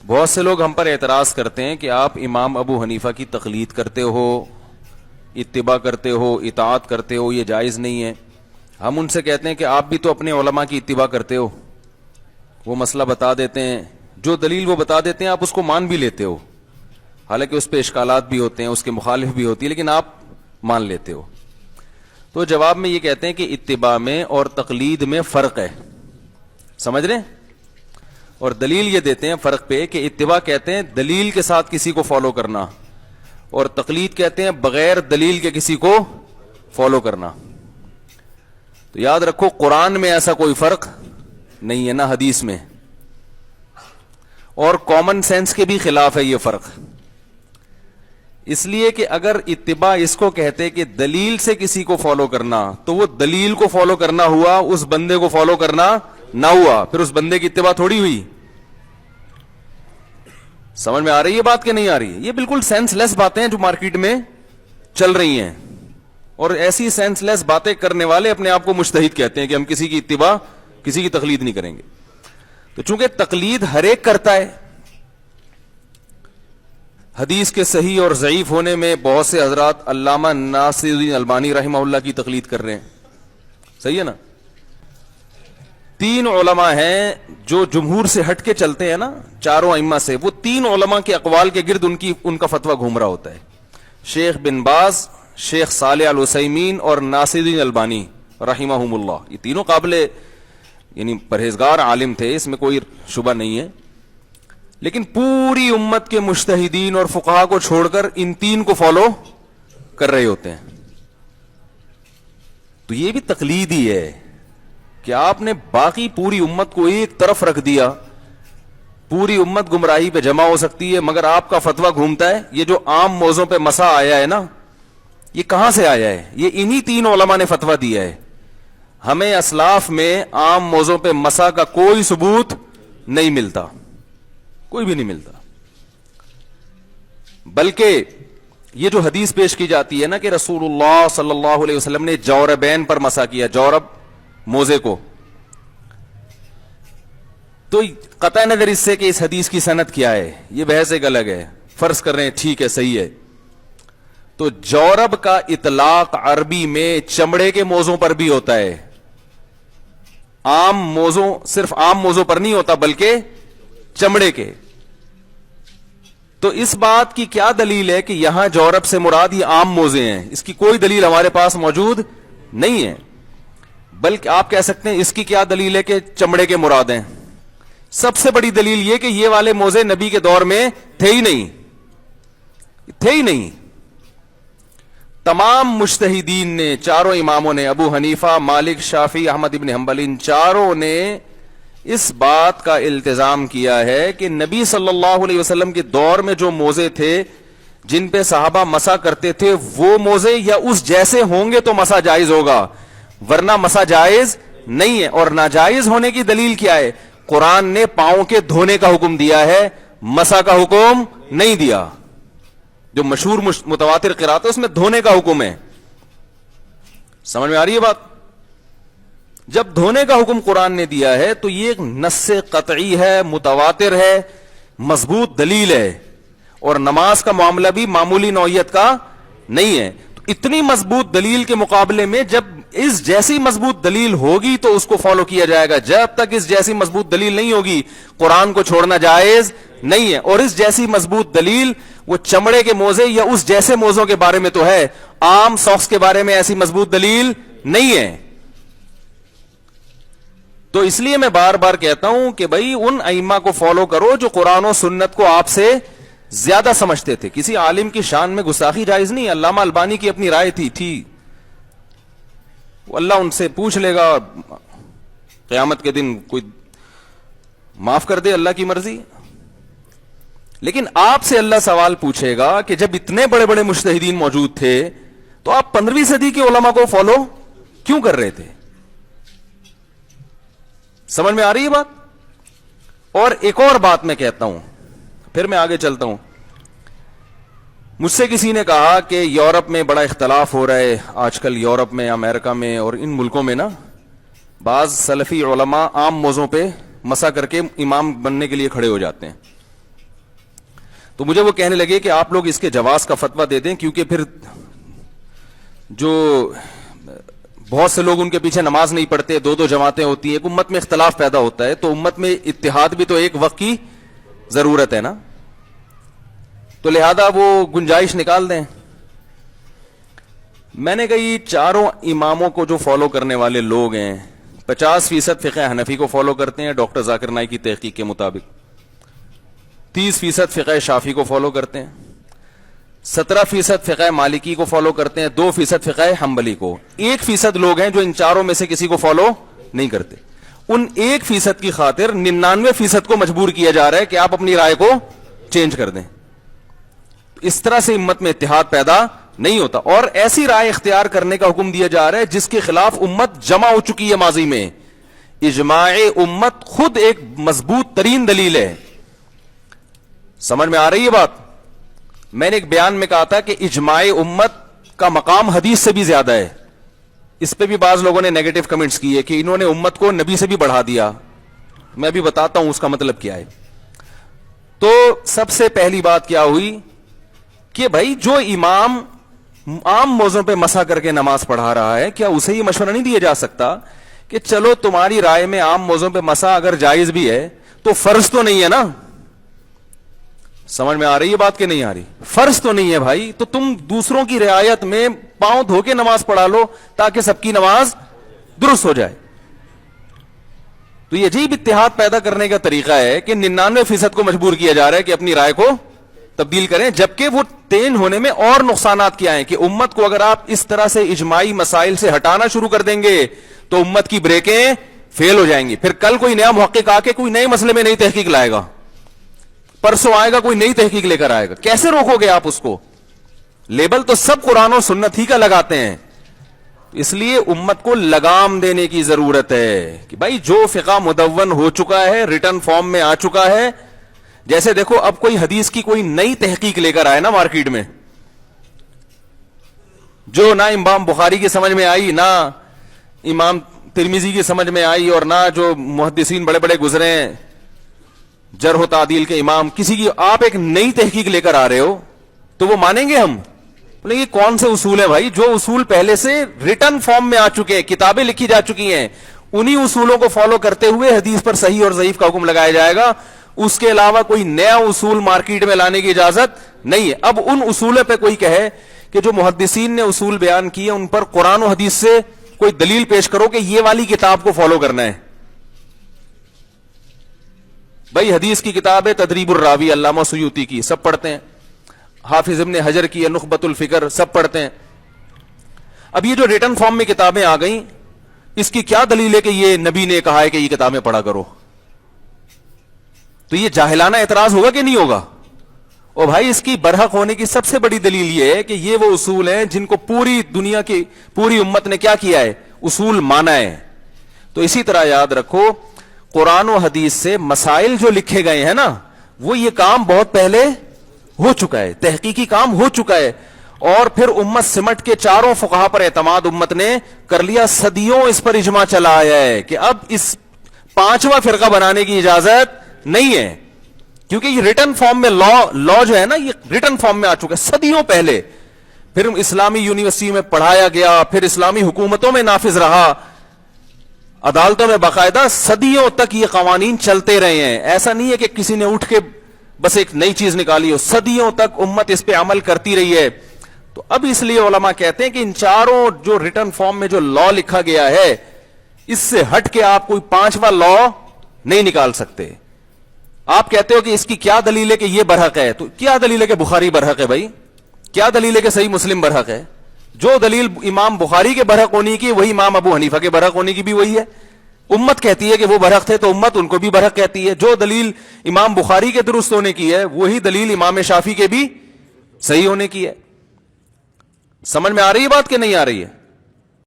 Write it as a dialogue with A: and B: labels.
A: بہت سے لوگ ہم پر اعتراض کرتے ہیں کہ آپ امام ابو حنیفہ کی تقلید کرتے ہو، اتباع کرتے ہو، اطاعت کرتے ہو، یہ جائز نہیں ہے. ہم ان سے کہتے ہیں کہ آپ بھی تو اپنے علماء کی اتباع کرتے ہو، وہ مسئلہ بتا دیتے ہیں، جو دلیل وہ بتا دیتے ہیں آپ اس کو مان بھی لیتے ہو، حالانکہ اس پہ اشکالات بھی ہوتے ہیں، اس کے مخالف بھی ہوتی ہے، لیکن آپ مان لیتے ہو. تو جواب میں یہ کہتے ہیں کہ اتباع میں اور تقلید میں فرق ہے، سمجھ رہے ہیں؟ اور دلیل یہ دیتے ہیں فرق پہ کہ اتباع کہتے ہیں دلیل کے ساتھ کسی کو فالو کرنا، اور تقلید کہتے ہیں بغیر دلیل کے کسی کو فالو کرنا. تو یاد رکھو قرآن میں ایسا کوئی فرق نہیں ہے، نہ حدیث میں، اور کامن سینس کے بھی خلاف ہے یہ فرق. اس لیے کہ اگر اتباع اس کو کہتے کہ دلیل سے کسی کو فالو کرنا، تو وہ دلیل کو فالو کرنا ہوا، اس بندے کو فالو کرنا نہ ہوا، پھر اس بندے کی اتباع تھوڑی ہوئی. سمجھ میں آ رہی ہے بات کہ نہیں آ رہی ہے؟ یہ بالکل سینس لیس باتیں ہیں جو مارکیٹ میں چل رہی ہیں، اور ایسی سینس لیس باتیں کرنے والے اپنے آپ کو مجتہد کہتے ہیں کہ ہم کسی کی اتباع، کسی کی تقلید نہیں کریں گے. تو چونکہ تقلید ہر ایک کرتا ہے، حدیث کے صحیح اور ضعیف ہونے میں بہت سے حضرات علامہ ناصر الدین البانی رحمہ اللہ کی تقلید کر رہے ہیں، صحیح ہے نا؟ 3 علماء ہیں جو جمہور سے ہٹ کے چلتے ہیں نا، چاروں ائمہ سے، وہ 3 علماء کے اقوال کے گرد ان کا فتویٰ گھوم رہا ہوتا ہے. شیخ بن باز، شیخ صالح العثیمین اور ناصر الدین البانی رحمہم اللہ. یہ تینوں قابل یعنی پرہیزگار عالم تھے، اس میں کوئی شبہ نہیں ہے، لیکن پوری امت کے مجتہدین اور فقہا کو چھوڑ کر ان 3 کو فالو کر رہے ہوتے ہیں. تو یہ بھی تقلید ہی ہے کہ آپ نے باقی پوری امت کو ایک طرف رکھ دیا. پوری امت گمراہی پہ جمع ہو سکتی ہے، مگر آپ کا فتویٰ گھومتا ہے. یہ جو عام موضوع پہ مسا آیا ہے نا، یہ کہاں سے آیا ہے؟ یہ انہی 3 علماء نے فتویٰ دیا ہے. ہمیں اسلاف میں عام موضوع پہ مسا کا کوئی ثبوت نہیں ملتا، کوئی بھی نہیں ملتا. بلکہ یہ جو حدیث پیش کی جاتی ہے نا کہ رسول اللہ صلی اللہ علیہ وسلم نے جوربین پر مسا کیا، جورب موزے کو، تو قطع نظر اس سے کہ اس حدیث کی سند کیا ہے، یہ بحث ایک الگ ہے. فرض کر رہے ہیں ٹھیک ہے، صحیح ہے، تو جورب کا اطلاق عربی میں چمڑے کے موزوں پر بھی ہوتا ہے. عام موزوں، صرف عام موزوں پر نہیں ہوتا بلکہ چمڑے کے. تو اس بات کی کیا دلیل ہے کہ یہاں جورب سے مراد یہ عام موزے ہیں؟ اس کی کوئی دلیل ہمارے پاس موجود نہیں ہے. بلکہ آپ کہہ سکتے ہیں اس کی کیا دلیل ہے کہ چمڑے کے مراد ہیں؟ سب سے بڑی دلیل یہ کہ یہ والے موزے نبی کے دور میں تھے ہی نہیں، تھے ہی نہیں. تمام مجتہدین نے، چاروں اماموں نے، ابو حنیفہ، مالک، شافعی، احمد ابن حنبل، ان چاروں نے اس بات کا التزام کیا ہے کہ نبی صلی اللہ علیہ وسلم کے دور میں جو موزے تھے جن پہ صحابہ مسا کرتے تھے، وہ موزے یا اس جیسے ہوں گے تو مسا جائز ہوگا، ورنہ مسا جائز نہیں ہے. اور ناجائز ہونے کی دلیل کیا ہے؟ قرآن نے پاؤں کے دھونے کا حکم دیا ہے، مسا کا حکم نہیں دیا. جو مشہور متواتر قرات ہے اس میں دھونے کا حکم ہے. سمجھ میں آ رہی ہے بات؟ جب دھونے کا حکم قرآن نے دیا ہے تو یہ ایک نص قطعی ہے، متواتر ہے، مضبوط دلیل ہے. اور نماز کا معاملہ بھی معمولی نوعیت کا نہیں ہے. تو اتنی مضبوط دلیل کے مقابلے میں جب اس جیسی مضبوط دلیل ہوگی تو اس کو فالو کیا جائے گا. جب تک اس جیسی مضبوط دلیل نہیں ہوگی قرآن کو چھوڑنا جائز نہیں ہے. اور اس جیسی مضبوط دلیل وہ چمڑے کے موزے یا اس جیسے موزوں کے بارے میں تو ہے، عام ساکس کے بارے میں ایسی مضبوط دلیل نہیں ہے. تو اس لیے میں بار بار کہتا ہوں کہ بھائی ان ائمہ کو فالو کرو جو قرآن و سنت کو آپ سے زیادہ سمجھتے تھے. کسی عالم کی شان میں گستاخی جائز نہیں. علامہ البانی کی اپنی رائے تھی اللہ ان سے پوچھ لے گا قیامت کے دن، کوئی معاف کر دے، اللہ کی مرضی. لیکن آپ سے اللہ سوال پوچھے گا کہ جب اتنے بڑے بڑے مجتہدین موجود تھے تو آپ 15ویں صدی کے علماء کو فالو کیوں کر رہے تھے؟ سمجھ میں آ رہی ہے بات؟ اور ایک اور بات میں کہتا ہوں، پھر میں آگے چلتا ہوں. مجھ سے کسی نے کہا کہ یورپ میں بڑا اختلاف ہو رہا ہے آج کل، یورپ میں، امریکہ میں اور ان ملکوں میں نا بعض سلفی علماء عام موضوع پہ مسا کر کے امام بننے کے لیے کھڑے ہو جاتے ہیں. تو مجھے وہ کہنے لگے کہ آپ لوگ اس کے جواز کا فتویٰ دے دیں، کیونکہ پھر جو بہت سے لوگ ان کے پیچھے نماز نہیں پڑھتے، دو جماعتیں ہوتی ہیں، ایک امت میں اختلاف پیدا ہوتا ہے، تو امت میں اتحاد بھی تو ایک وقت کی ضرورت ہے نا، تو لہذا وہ گنجائش نکال دیں۔ میں نے کہا یہ چاروں اماموں کو جو فالو کرنے والے لوگ ہیں، 50% فقہ حنفی کو فالو کرتے ہیں ڈاکٹر ذاکر نائک کی تحقیق کے مطابق، 30% فقہ شافعی کو فالو کرتے ہیں، 17% فقہ مالکی کو فالو کرتے ہیں، 2% فقہ حنبلی کو، 1% لوگ ہیں جو ان چاروں میں سے کسی کو فالو نہیں کرتے۔ ان 1% کی خاطر 99% کو مجبور کیا جا رہا ہے کہ آپ اپنی رائے کو چینج کر دیں۔ اس طرح سے امت میں اتحاد پیدا نہیں ہوتا، اور ایسی رائے اختیار کرنے کا حکم دیا جا رہا ہے جس کے خلاف امت جمع ہو چکی ہے ماضی میں۔ اجماع امت خود ایک مضبوط ترین دلیل ہے۔ سمجھ میں آ رہی ہے بات؟ میں نے ایک بیان میں کہا تھا کہ اجماع امت کا مقام حدیث سے بھی زیادہ ہے۔ اس پہ بھی بعض لوگوں نے نیگیٹو کمنٹس کیے کہ انہوں نے امت کو نبی سے بھی بڑھا دیا۔ میں بھی بتاتا ہوں اس کا مطلب کیا ہے۔ تو سب سے پہلی بات کیا ہوئی کہ بھائی جو امام عام موضوع پہ مسح کر کے نماز پڑھا رہا ہے، کیا اسے یہ مشورہ نہیں دیا جا سکتا کہ چلو تمہاری رائے میں عام موضوع پہ مسح اگر جائز بھی ہے تو فرض تو نہیں ہے نا؟ سمجھ میں آ رہی ہے بات کہ نہیں آ رہی؟ فرض تو نہیں ہے بھائی، تو تم دوسروں کی رعایت میں پاؤں دھو کے نماز پڑھا لو تاکہ سب کی نماز درست ہو جائے۔ تو یہ عجیب اتحاد پیدا کرنے کا طریقہ ہے کہ 99% کو مجبور کیا جا رہا ہے کہ اپنی رائے کو تبدیل کریں، جبکہ وہ تین ہونے میں اور نقصانات کیا ہیں کہ امت کو اگر آپ اس طرح سے اجماعی مسائل سے ہٹانا شروع کر دیں گے تو امت کی بریکیں فیل ہو جائیں گی۔ پھر کل کوئی نیا محقق آ کے کوئی نئے مسئلے میں نئی تحقیق لائے گا، پرسوں آئے گا کوئی نئی تحقیق لے کر آئے گا، کیسے روکو گے آپ اس کو؟ لیبل تو سب قرآن و سنت ہی کا لگاتے ہیں۔ اس لیے امت کو لگام دینے کی ضرورت ہے کہ بھائی جو فقہ مدون ہو چکا ہے، ریٹن فارم میں آ چکا ہے، جیسے دیکھو اب کوئی حدیث کی کوئی نئی تحقیق لے کر آئے نا مارکیٹ میں، جو نہ امام بخاری کی سمجھ میں آئی، نہ امام ترمذی کی سمجھ میں آئی، اور نہ جو محدثین بڑے بڑے گزرے ہیں جرح و تعدیل کے امام، کسی کی آپ ایک نئی تحقیق لے کر آ رہے ہو تو وہ مانیں گے ہم؟ بولیں گے کون سے اصول ہیں بھائی؟ جو اصول پہلے سے ریٹن فارم میں آ چکے ہیں، کتابیں لکھی جا چکی ہیں، انہی اصولوں کو فالو کرتے ہوئے حدیث پر صحیح اور ضعیف کا حکم لگایا جائے گا۔ اس کے علاوہ کوئی نیا اصول مارکیٹ میں لانے کی اجازت نہیں ہے۔ اب ان اصولوں پہ کوئی کہے کہ جو محدثین نے اصول بیان کیے ان پر قرآن و حدیث سے کوئی دلیل پیش کرو کہ یہ والی کتاب کو فالو کرنا ہے۔ بھائی حدیث کی کتاب ہے تدریب الراوی علامہ سیوطی کی، سب پڑھتے ہیں، حافظ ابن حجر کی نخبۃ الفکر سب پڑھتے ہیں۔ اب یہ جو ریٹن فارم میں کتابیں آ گئیں، اس کی کیا دلیل ہے کہ یہ نبی نے کہا ہے کہ یہ کتابیں پڑھا کرو؟ تو یہ جاہلانہ اعتراض ہوگا کہ نہیں ہوگا؟ اور بھائی اس کی برحق ہونے کی سب سے بڑی دلیل یہ ہے کہ یہ وہ اصول ہیں جن کو پوری دنیا کی پوری امت نے کیا کیا ہے؟ اصول مانا ہے۔ تو اسی طرح یاد رکھو قرآن و حدیث سے مسائل جو لکھے گئے ہیں نا، وہ یہ کام بہت پہلے ہو چکا ہے، تحقیقی کام ہو چکا ہے، اور پھر امت سمٹ کے چاروں فقہا پر اعتماد امت نے کر لیا، صدیوں اس پر اجماع چلا آیا ہے کہ اب اس پانچواں فرقہ بنانے کی اجازت نہیں ہے، کیونکہ یہ ریٹن فارم میں لا جو ہے نا، یہ ریٹن فارم میں آ چکا ہے صدیوں پہلے، پھر اسلامی یونیورسٹی میں پڑھایا گیا، پھر اسلامی حکومتوں میں نافذ رہا، عدالتوں میں باقاعدہ صدیوں تک یہ قوانین چلتے رہے ہیں۔ ایسا نہیں ہے کہ کسی نے اٹھ کے بس ایک نئی چیز نکالی ہو، صدیوں تک امت اس پہ عمل کرتی رہی ہے۔ تو اب اس لیے علماء کہتے ہیں کہ ان چاروں جو ریٹن فارم میں جو لا لکھا گیا ہے، اس سے ہٹ کے آپ کوئی پانچواں لا نہیں نکال سکتے۔ آپ کہتے ہو کہ اس کی کیا دلیل ہے کہ یہ برحق ہے؟ تو کیا دلیل ہے کہ بخاری برحق ہے بھائی؟ کیا دلیل ہے کہ صحیح مسلم برحق ہے؟ جو دلیل امام بخاری کے برحق ہونے کی وہی امام ابو حنیفہ کے برحق ہونے کی بھی وہی ہے۔ امت کہتی ہے کہ وہ برحق تھے تو امت ان کو بھی برحق کہتی ہے۔ جو دلیل امام بخاری کے درست ہونے کی ہے وہی دلیل امام شافعی کے بھی صحیح ہونے کی ہے۔ سمجھ میں آ رہی ہے بات کہ نہیں آ رہی ہے؟